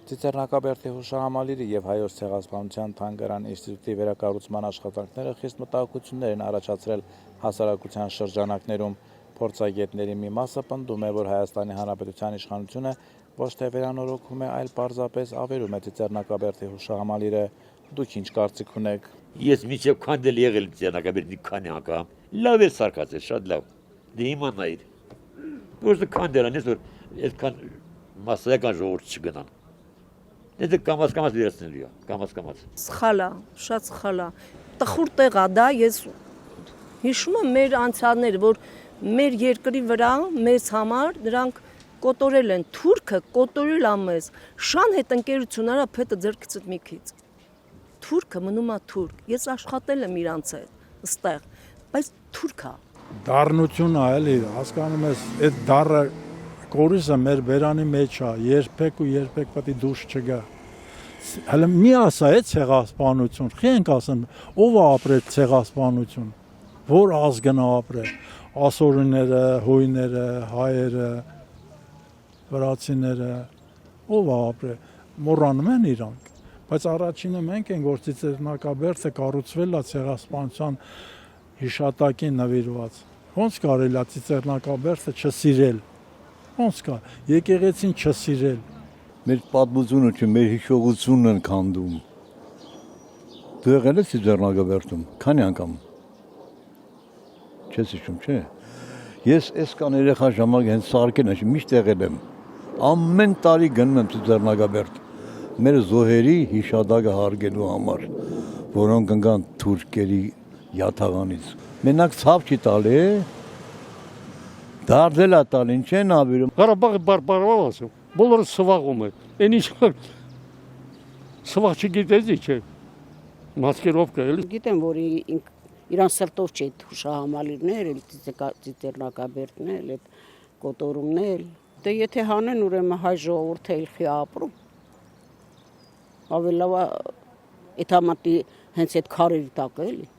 Ծիծեռնակաբերդի հուշահամալիրի և Հայոց ցեղասպանության թանգարան ինստիտուտի վերակառուցման աշխատանքները խիստ մտահոգություններ են առաջացրել հասարակության շրջանակներում։ Փորձագետների մի մասը պնդում է, որ Հայաստանի Հանրապետության իշխանությունը ոչ թե վերանորոգում է, այլ պարզապես ավերում է Ծիծեռնակաբերդի հուշահամալիրը։ Դուք ինչ կարծիք ունեք։ Ես մինչև քանդել եղել Ծիծեռնակաբերդի քանի անգամ։ Լավ է սարքած է, շատ լավ։ Դե իմանայիր։ Որը քանդելան ես որ այդքան մասսայական ժողովուրդ չգնան։ Դե կամաց վերացնելու է, կամաց։ Սխալ է, շատ սխալ է։ Տխուր տեղ է դա, ես հիշում եմ մեր անցյալները, որ մեր երկրի վրա մեզ համար նրանք կոտորել են, թուրքը կոտորել է մեզ, շան հետ ընկերությունները փետը ձեռքից մի քիչ։ Թուրքը մնում է թուրք, ես աշխատել եմ իրանց հետ, ստեղ, բայց թուրք է։ Դառնություն է, էլի, հասկանում ես, այդ դառը կորիզը մեր բերանի մեջ է, երբեք ու երբեք պետք է դուրս չգա։ Հələ մի ասա է ցեղասպանություն, խենք ասեմ, ով է ապրել ցեղասպանություն, որ ազգն է ապրել, ասորիները, հույները, հայերը, վրացիները, ով է ապրել, մոռանում են իրանք, բայց առաջինը մենք ենք, որ Ծիծեռնակաբերդը կառուցվել է ցեղասպանության հիշատակին նվիրված։ Ոնց կարելի է Ծիծեռնակաբերդը չսիրել։ Ոնց կա, եկեղեցին չսիրել։ Մեր պատմությունը չէ, մեր հիշողությունն են քանդում։ Դու եղել ես Ծիծեռնակաբերդում, քանի անգամ։ Չես հիշում, չէ։ Ես այսքան երեխա ժամանակ հենց սարքեն եմ, միշտ եղել եմ։ Ամեն տարի գնում եմ Ծիծեռնակաբերդ։ Մեր զոհերի հիշադակը հարգելու համար, որոնք ընկան թուրքերի յաթաղանից։ Մենակ ցավ չի տալի, դարձել է տալի, ինչ են ավիրում։ Ղարաբաղը բարբարով ասում, բոլորը սվաղում են, են ինչ սվաղ չգիտեցի չէ, մացկերով կա էլի։ Գիտեմ, որ իրան սրտով չէ հուշահամալիրներ, Ծիծեռնակաբերդն էլ, կոտորումն էլ, դե եթե հանեն ուրեմն հայ ժողովուրդը ելքի ապրում, ավելի լավ է, այդ համատի հենց այդ քարերի տակ էլի։